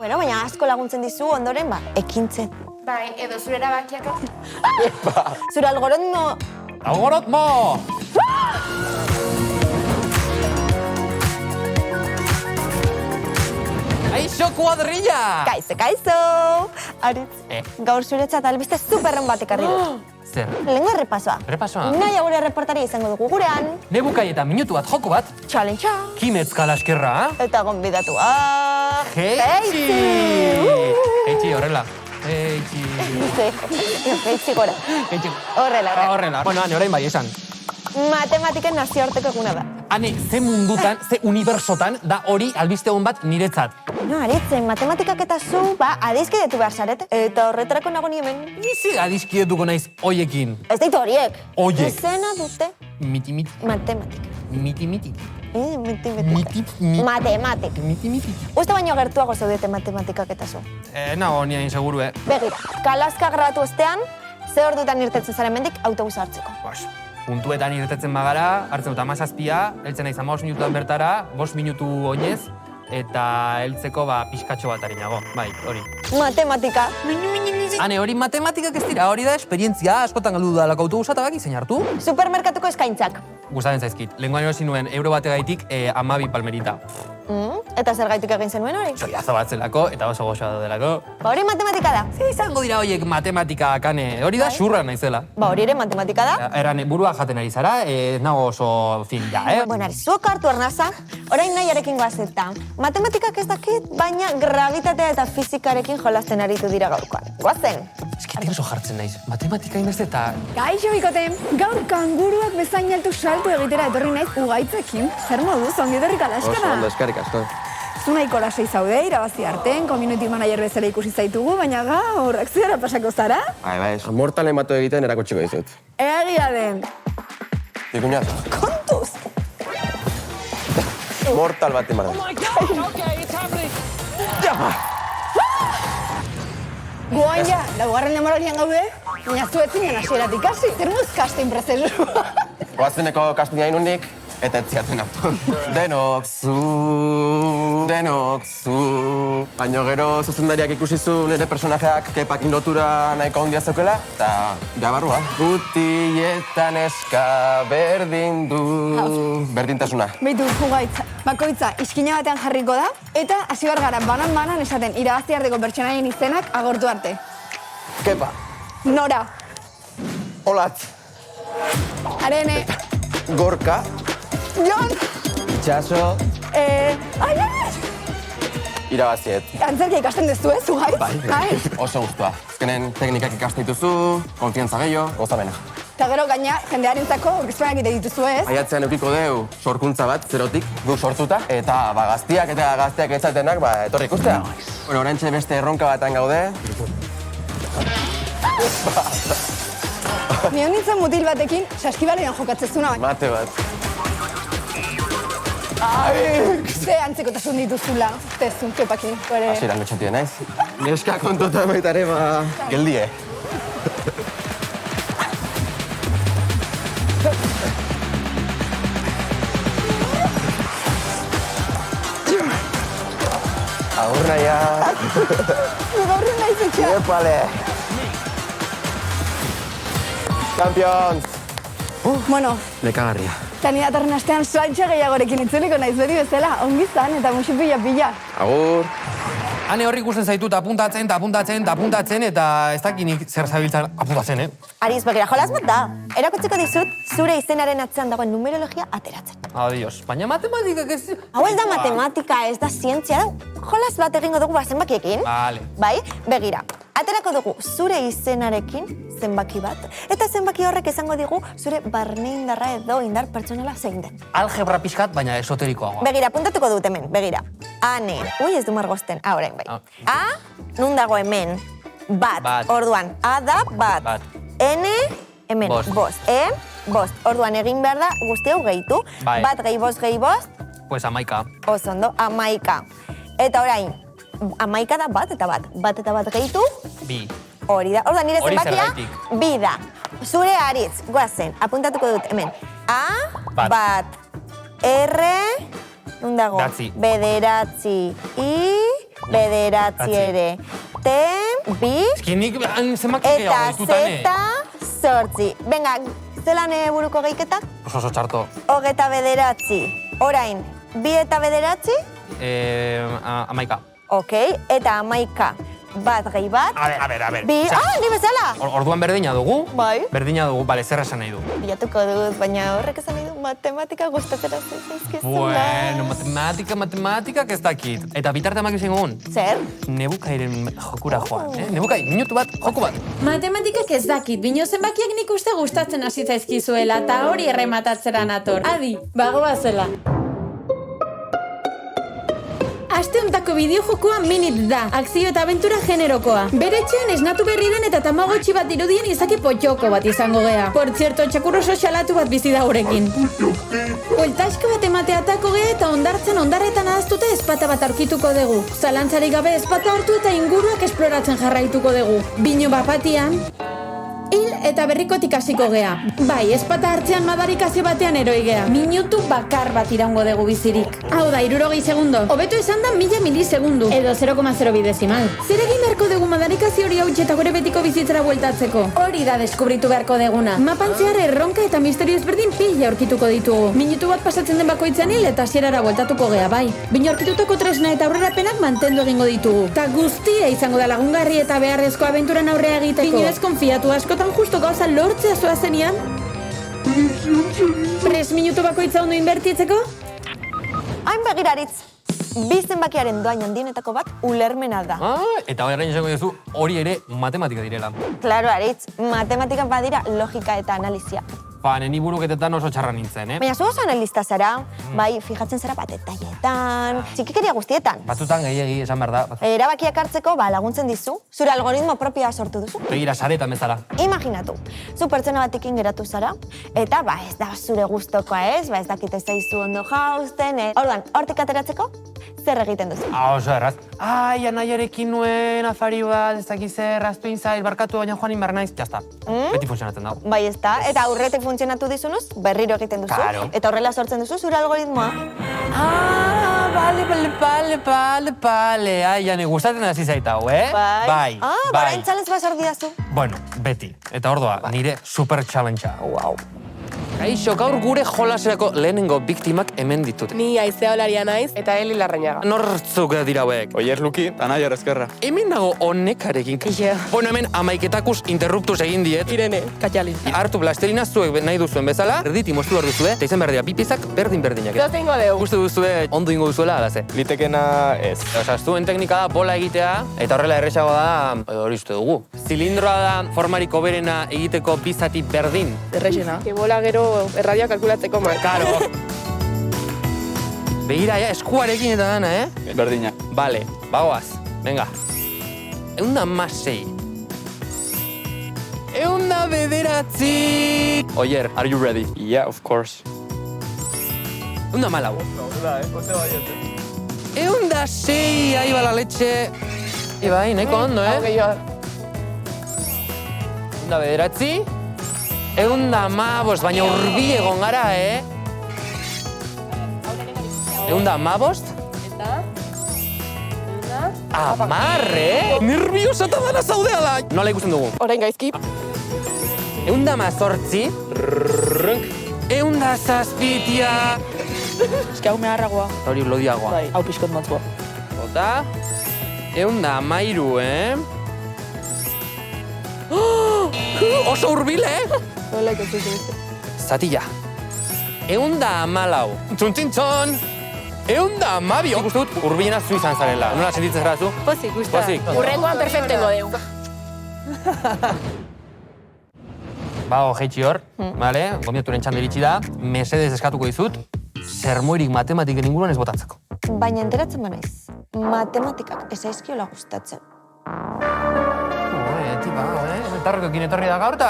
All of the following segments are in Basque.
Bueno, baina asko laguntzen dizu ondoren, ekintzen. Bai, edo zure erabakiak. Zure algoritmo... Algoritmo! Aixo kuadrilla! Kaizo! Aritz, gaur zuretzat albiste superron bat ekarri dut. Zer? Lehengo errepasoa. Errepasoa? Naia gure reportaria izango dugu gurean. Nebukai eta minutu bat, joko bat. Challenge-a. Kimetz kalaskerra, Eta gonbidatua. Heitzi! Heitzi, horrela. Heitzi. Heitzi gora. Heitzi. Horrela. Bueno, hane, orain bai, esan. Matematiken nazioarteko eguna da. Hane, ze mundutan, ze unibersotan, da hori albiste hon bat niretzat. No, Aritzen, matematikak eta zu, adizkidetu behar zaret. Eta horretarako nago ni hemen. Nizi adizkietuko naiz hoiekin. Ez daitu horiek. Hoiek. Izena dute Miti-miti. matematika. Miti-miti. Matematik. Miti-miti. Uste baino gertuago zaudete matematikak eta zu. Nago, ni hain seguru, Begira, kalaska grabatu ostean, ze ordutan irtetzen zaren mendik autobusa hartzeko. Puntuetan irtetzen bagara, hartzen dut 17, heltzen naiz 15 minututan bertara, 5 minutu oinez, eta heltzeko pixkatxo bat arinago. Bai, hori. Matematika. Hane, hori matematikak ez dira, hori da esperientzia, askotan galdu dudalako autobusa eta baki zein hartu. Supermerkatuko eskaintzak. Gustatzen zaizkit, lehenkoan erosi nuen euro bategaitik 12 palmerita. Eta zer gaitik egin zenuen hori? Soiazo bat zelako eta oso goxoa daudelako. Hori matematika da. Ze izango dira horiek matematika, Kane, hori da xurra naizela. Hori ere matematika da. Eran, burua jaten ari zara, nago oso fin, ja, Bueno, zuok hartu arnaza, orain nahiarekin goazeta. Matematikak ez dakit, baina gravitatea eta fizikarekin jolasten aritu dira gaurkoan. Goazen! Eskitik oso jartzen naiz, matematika inbeste eta... Kaixo, bikote, gaur kanguruak bezain altu salto egitera etorri naiz ugaitzekin. Zer moduz, ongi etorri kalaskara. Oso ondo, eskerrik asko. Zu nahiko lasai zaude, irabazi arten, community manager bezala ikusi zaitugu, baina gaur, akziara pasako zara? Bai, mortalen batu egiten erakutsiko dizut. Egia den. Ikuñazo. Kontuz! Mortal bat emarra. Guain ja, laugarren demoralian gaude, baina zuetzinen hasieratik hasi, zer muz casting prozesua. Goazeneko kastinga inunik, eta etziaten hartu. Denok zu. Baina gero zuzendariak ikusi zu nire personajeak kepakin lotura nahiko handia zeukela, eta jabarrua. Gutietan eska berdin du. Berdintasuna. Beitu, jugaitza, bakoitza iskina batean jarriko da, eta hasi bar gara banan-banan esaten irabazi arteko pertsonaien izenak agortu arte. Kepa. Nora, Olatz. Arene, Gorka. Jon, Itxaso. Irabaziet. Antzerkia ikasten dezu, ez, zugaitz? Bai. Oso guztua. Azkenen teknikak ikaste dituzu, konfiantza gehiago, gozamena. Eta gero gaina, jendearentzako orkestronak egite dituzu, ez? Aiatzean eukiko deu sorkuntza bat, zerotik, du sortuta, eta gazteak etzatenak, etorri ikustea. Bueno, orantxe beste erronka batan gaude. Ni nintzen mutil batekin, saskibalean jokatzezuna baina. Mate bat. Ze antzekotasun dituzula, tezun, kepakin. Hasieran lotxatien naiz. Neska kontuta baitare, geldie. Agur naia. Gaurren nahiz etxea. Epale. Champions. Bueno, Lekagarria. eta ni datorren astean soaintxe gehiagorekin itzuliko naiz beti bezala, ongi zan eta musu pila. Agur. Hane horri ikusten zaitut apuntatzen, eta ez dakinik zer zabiltzan apuntatzen, Ariz, begira, jolas bat da. Erakutziko dizut, zure izenaren atzean dagoen numerologia ateratzen. Adios, baina matematikak ez... Hau ez da matematika, ez da zientzia da. Jolas bat egingo dugu zenbakiekin. Vale. Bai, begira. Aterako dugu zure izenarekin zenbaki bat, eta zenbaki horrek esango digu zure barne indarra edo indar pertsonala zein den. Algebra pixkat, baina esoterikoagoa. Begira, puntatuko dut hemen, begira. Ane, ez du margosten, orain bai. A, nun dago hemen, bat. Orduan, A da bat. N, hemen, bost. Bost. Orduan egin behar da guzti hau gehitu. Bai. Bat gehi bost. Pues 11. Oso ondo, 11. Eta orain, 11 da bat eta bat. Bat eta bat gehitu. Bi. Hori da. Orduan nire Hori zenbakia, zergaitik. bi da. Zure Aritz, goazen, apuntatuko dut hemen. A, bat. R, nun dago? Bederatzi. Bederatzi. I, bederatzi ere. Bi, Nik zenbaki gehiago eta ditutane. zortzi. Venga, zelan buruko gehiketak? Oso txarto. Hogeta bederatzi. Orain, bi eta bederatzi? 11. Ok, eta 11. Bat gehi bat. A ber. Bi, ni bezala! Orduan berdina dugu? Bai. Berdina dugu, bale, zer esan nahi du? Bilatuko dut, baina horrek esan nahi du matematika gustatzera zaizkizula. Bueno, matematikak ez dakit. Eta bitarte amak izan gogun? Zer? Nebukairen jokura joan, Nebukai, minutu bat, joku bat. Matematikak ez dakit, bino zenbakiak nik uste gustatzen hasi zaizkizuela, eta hori errematatzera nator. Adi, bagoazela. Aste hontako bideojokoa Minit da, akzio eta abentura generokoa. Bere etxean esnatu berri den eta tamagotxi bat dirudien izaki potxoko bat izango gea. Por zierto, txakurro sozialatu bat bizi da gurekin. Bueltaxko bat emateatako gea eta ondarretan ahaztuta ezpata bat aurkituko dugu. Zalantzarik gabe ezpata hartu eta inguruak esploratzen jarraituko dugu. Bino bapatian, hil eta berrikotik hasiko gea. Bai, ezpata hartzean madarikazio batean eroi gea. Minutu bakar bat iraungo dugu bizirik. Hau da, 60 segundo. Hobeto esan da 1000 milisegundu. Edo 0,02 desimal. Zer egin beharko dugu madarikazio hori hautsi eta gure betiko bizitzera bueltatzeko? Hori da deskubritu beharko deguna. Mapan zehar erronka eta misterio ezberdin pila aurkituko ditugu. Minutu bat pasatzen den bakoitzan hil eta hasierara bueltatuko gea, bai. Bino aurkitutako tresna eta aurrerapenak mantendu egingo ditugu. Ta guztia izango da lagungarri eta beharrezko abenturan aurrea egiteko. Bino ez konfiatu askotan justo gauza lortzea zoazenean. 3 minutu bakoitza ondo inbertitzeko? Hain begiraritz, bi zenbakiaren doain handienetako bat ulermena da. Eta horrein izango duzu, hori ere matematika direla. Klaro, Aritz, matematika badira logika eta analizia. Neni buruketetan oso txarra nintzen, Baina zu oso analista zara, bai, fijatzen zara bat detaietan, txikikeria guztietan. Batzutan gehiegi esan behar da. Erabakiak hartzeko, laguntzen dizu, zure algoritmo propioa sortu duzu. Begira, saretan bezala. Imaginatu, zu pertsona batekin geratu zara, eta ez da zure gustokoa ez dakite zaizu ondo jausten, orduan, hortik ateratzeko, zer egiten duzu? Oso erraz. Anaiarekin nuen afari bat, ez dakiz erraztu inzail, barkatu baina joan inbar naiz, jazta. Beti funtzionatzen dago. Bai, ez da, eta aurretik funtzionatu dizunuz, berriro egiten duzu. Claro. Eta horrela sortzen duzu zure algoritmoa. Bale. Jane, gustatzen hasi zaita hau, Bai. Barain txalez basor didazu. Bueno, beti. Eta ordoa, nire super challenge-a. Wow. Kaixo, gaur gure jolaserako lehenengo biktimak hemen ditut. Ni aizeolaria naiz eta Eli Larrañaga. Nortzuk dira hauek? Oier Luki, Anaiar Ezkerra. Hemen dago honekarekin. Bueno, hemen amaiketakus interruptus egin diet. Irene, Katxali. Hartu plastelina zuek nahi duzuen bezala, erditi moztu behar duzue, eta izan behar dira, bi piezak berdin-berdinak. Zer ingo deu. Uste duzue, ondo ingo duzuela, ala ze? Litekena ez. Osa, zuen teknika da bola egitea, eta horrela erresago da, hori uste dugu. Zilindroa da formarik hoberena egiteko bi zati berdin. Errexena. Bola gero erradioa kalkulatzeko man. Karo. Begira, eskuarekin eta dana, Berdina. Bale, bagoaz, venga. 106. 109. Oier, are you ready? Yeah, of course. 114. 106, ahí va la leche. Bai, nahiko ondo, Hau gehiago. 109. 115, baina urbi egon gara, 115? Eta? 10, Nerviosata dana zaudeala! Nola ikusten dugu? Orain gaizki. 118. 117. Eski hau meharragoa. Hori lodiagoa. Bai, hau pixkot motzua. Ota, 113, Oso urbil, Nola ikusten dugu. Zatila. 114. Txuntxintxon. 112. Nik uste dut urbilena zu izan zarela. Nola sentitzen zara zu? Pozik, usta. Pozik. Urrengoan perfectengo deu. Bago, jeitxi hor, gomiaturen txanda iritsi da, mesedez eskatuko dizut, sermoirik matematiken inguruan ez botatzeko. Baina enteratzen banaiz, matematikak ez aizkiola gustatzen. Tipa, Tarrokekin etorri da gaur, eta...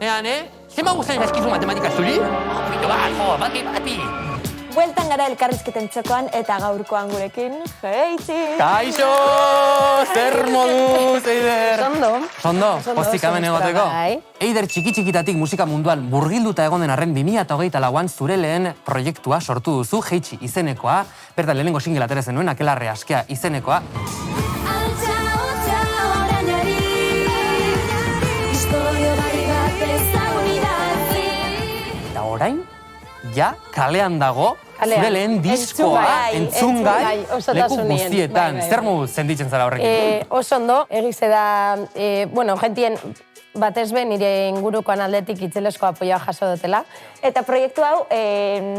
Ean, zema guztien zaizkizu matematika zuri? Bati. Bueltan gara elkarrizketen txokoan eta gaurkoan gurekin, Heitzi! Kaixo! Zer moduz, Eider? Sondo, pozik hemen egoteko. Eider txiki-txikitatik musika munduan murgilduta egon den arren 2024an zure lehen proiektua sortu duzu, Heitzi izenekoa, bertan lehenengo single atera zenuen, Akelarre askea izenekoa. Eta orain, ja, kalean dago, zure lehen diskoa, entzungai, leku guztietan. Zer moduz sentitzen zara horrekin? Oso ondo, egize da, jentien batez be nire ingurukoan aldetik itzelesko apoioa jaso dutela. Eta proiektu hau,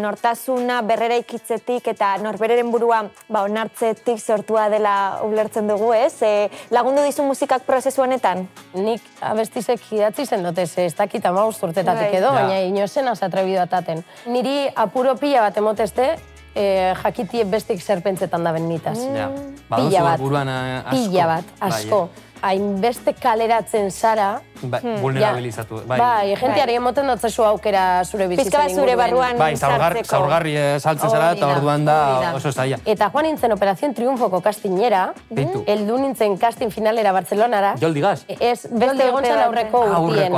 nortasuna berrera ikitzetik eta norbereren burua onartzetik sortua dela ulertzen dugu, ez? Lagundu dizu musikak prozesu honetan? Nik abestizek idatzi zen dutez, ez dakit 15 urtetatik edo, baina inozen atrebidu ataten. Niri apuro pila bat emotezte, jakitie bestik serpentzetan da benitaz. Pila bat, asko. Hainbeste kaleratzen zara. Vulnerabilizatu. Bai, jenteari emoten dutzezu aukera zure bizitzen inguruen. Pizka bat zure barruan sartzeko. Bai, zaurgarri saltzen zara eta orduan da oso zaila. Eta joan nintzen Operación Triunfoko castingera, heldu nintzen casting finalera Barcelonara. Joldi Gaz? Ez, beste egontzen aurreko urtien.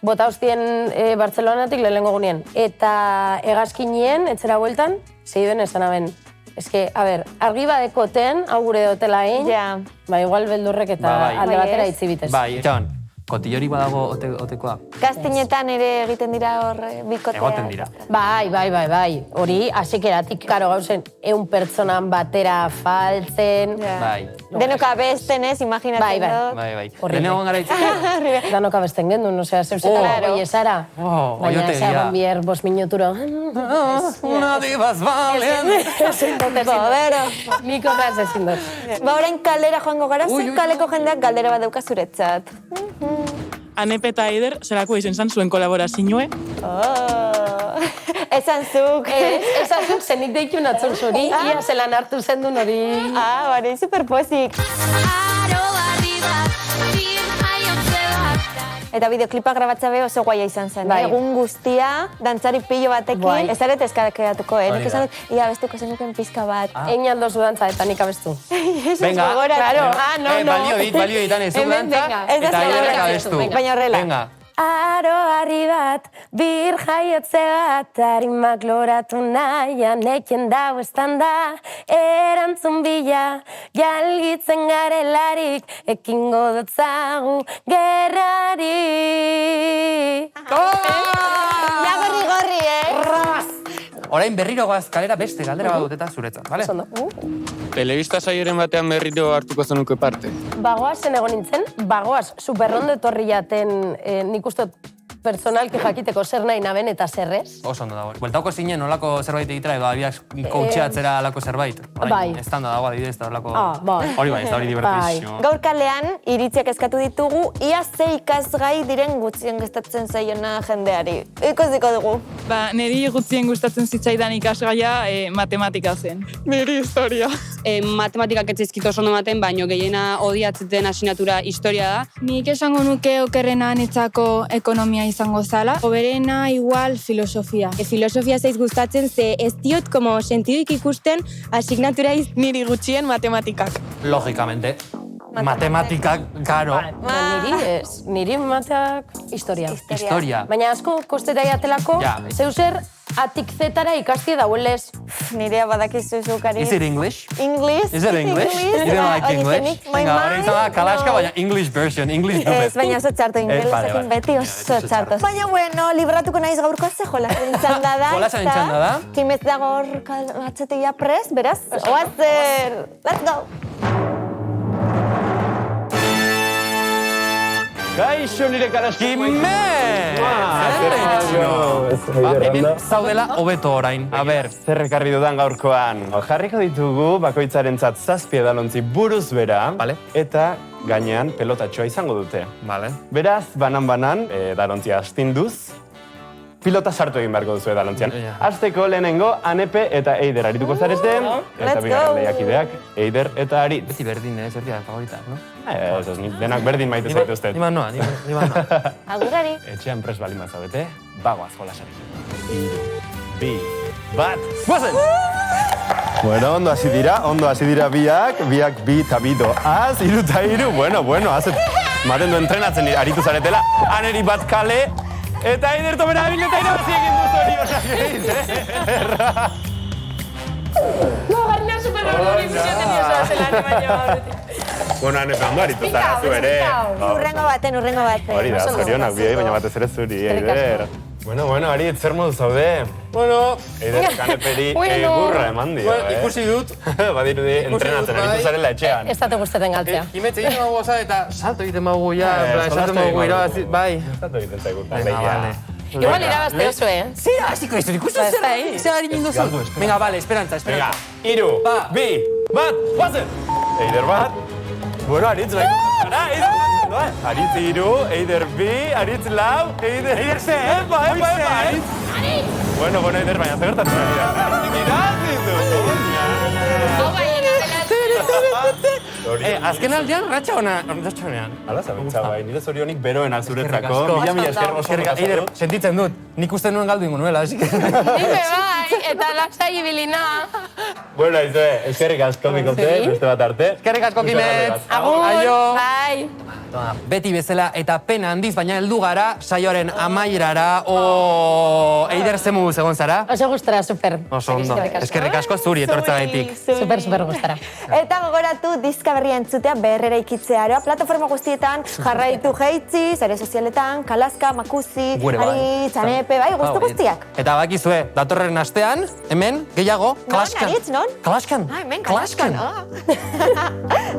Bota hostien Barcelonatik lehenengo gunean. Eta hegazkinien, etxera bueltan, zeiden esan aben. Ez que, argi badekoten, hau gure dutela egin, igual beldurrek eta alde batera itzibitez. Bai, txaban, kotillori badago otekoa. Kastinetan ere egiten dira hor bikotea? Egoten dira. Bai. Hori, asekeratik, karo gauzen, 100 pertsonan batera faltzen. Bai. Denoka besten ez, imaginatzen dut. Bai. Lehenengo gara itzen. Danoka besten gendun, zeuzetara goi esara. Baina esagon bier 5 minuturo. Una divas valen. Ezin dut. Nik horraz ezin dut. Orain kaldera joango gara, zu kaleko jendeak galdera bat dauka zuretzat. Anepe eta Eider, zelako izen zan zuen kolaborazioe? Esan zuk. Esan zuk zenik deitu natzun zuri, ia zelan hartu zendun hori. Bari, superpozik. Eta bideoklipa grabatza be oso guaia izan zen. Egun guztia, dantzari pillo batekin, ez aret eskadekeatuko, nik esan dut, ia abestuko zenuken pizka bat. Egin aldozu dantza eta nik abestu. Venga, balio ditan ez du dantza, eta Eiderrek abestu. Baina horrela. Venga. Aro harri bat, bir jaiotze bat, harimak loratu nahian, eken dau estanda, erantzun bila, jalgitzen garelarik, ekingo dutzagu gerrari. Gorri, Orain berriro goaz kalera beste galdera bat duteta zuretzat, bale? Telebista saioren batean berriro hartuko zenuke parte. Bagoazen egon nintzen, superrondo etorri jaten nik uste personalki jakiteko zer nahi naben eta zerrez. Oso ondo dago. Bueltauko zinen olako zerbait egitera edo abiak coacheatzera alako zerbait. Bai. Estando dago adibidez eta olako... Hori bai, ez da hori divertizio. Gaur kalean, iritziak eskatu ditugu, ia ze ikasgai diren gutxien gustatzen zaiona jendeari. Ikusiko dugu. Niri gutxien gustatzen zitzaidan ikasgaia matematika zen. Niri historia. Matematikak etzaizkit oso ondo ematen, baino gehiena odiatzeten asignatura historia da. Nik esango nuke okerrena netzako ekonomia izango zala. Oberena igual filosofia. Filosofia zaiz gustatzen, ze ez diot como sentiduik ikusten asignatura niri gutxien matematikak. Lógicamente. Matematikak, karo. Niri mateak historia. Baina asko kosteta jatelako, zeuser atik zetara ikastie dauelez. Nirea badakizu zukari. Is it English? English? Is it English? You don't like English? Venga, hori izan kalaska, baina English version, English dubet. Ez, baina oso txarto, ingelesekin beti oso txarto. Baina, libratuko naiz gaurko ze jolasen txanda da. Jolasen txanda da. Kimez dago hor atzeteia prest, beraz? Oazer! Let's go! Gaixo nire karaski Hemen zaudela hobeto orain. A ber, zer ekarri dudan gaurkoan. Jarriko ditugu bakoitzarentzat 7 edalontzi buruz bera, eta gainean pelotatxoa izango dute. Beraz, banan-banan, edalontzia astinduz, pilota sartu egin beharko duzu edalontzian. Azteko lehenengo, Anepe eta Eider arituko zarete, eta bigarren lehiakideak, Eider eta Arit. Beti berdin, ez erdia favoritak, no? Ez, denak berdin maite zaituztet. Niman noa. Agurari. Etxean pres bali mazaudete, bagoaz jolasari. 3, 2, bat, guazen! Bueno, ondo hasi dira biak bi eta bi doaz, 3 eta 3, bueno, azet, maten du entrenatzen aritu zaretela, aneri bat kale, eta Eider Tomera abil eta irabazi egin dut hori osak No, garina superhori ilusioten diosa zelane baina. Bueno, hane ondo aritu zara zu ere. Urrengo baten. Hori da, zorionak biei, baina batez ere zuri, Eider. Bueno, Aritz, zer modu zaude? Bueno... Eider kaneperi burra eman dio, Ikusi dut. Badirudi, entrenatzen aritu zarela etxean. Ez date gustaten galtzea. Imetze egiten magu goza eta salto egiten magu ja, salto magu irabazi, bai. Salto egiten zaigut, leia. Igual irabazte oso, Zer hasiko izan, ikusten zer ari ninduzu. Venga, bale, esperantza. Venga, 3, 2, 1, guazen! Eider bat. Bueno, Aritz, Aritz 3, Eider 2, Aritz 4, Eider 6, epa, Aritz! Bueno, Eider, baina zegertatzen ari da. Azken aldean, ratxa honean. Hala, zabentza bai, nire zorionik beroenak zuretzako. Mila esker Eider, sentitzen dut, nik uste nuen galdu ingo nuela, así que... Nime bai, eta laksai ibilina. Bueno, eskerrik asko bikote, beste bat arte. Eskerrik asko Kimetz. Agur, bai. Beti bezala eta pena handiz, baina heldu gara saioaren amaierara. Eider ze moduz egon zara? Oso gustara, super. Oso ondo. Eskerrik asko zuri etortzagaitik. Super gustara. Eta gogoratu diska berria entzutea berrera ikitzearoa. Plataforma guztietan jarraitu jeitzi, sare sozialetan, Kalaska, Makuzi, Aritz, Anepe, bai, guztiak. Eta bakizue, datorren astean, hemen, gehiago, Kalaskan. Non, Aritz, non? Kalaskan. Hemen, Kalaskan.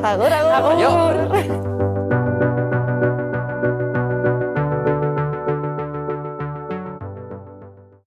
Agur.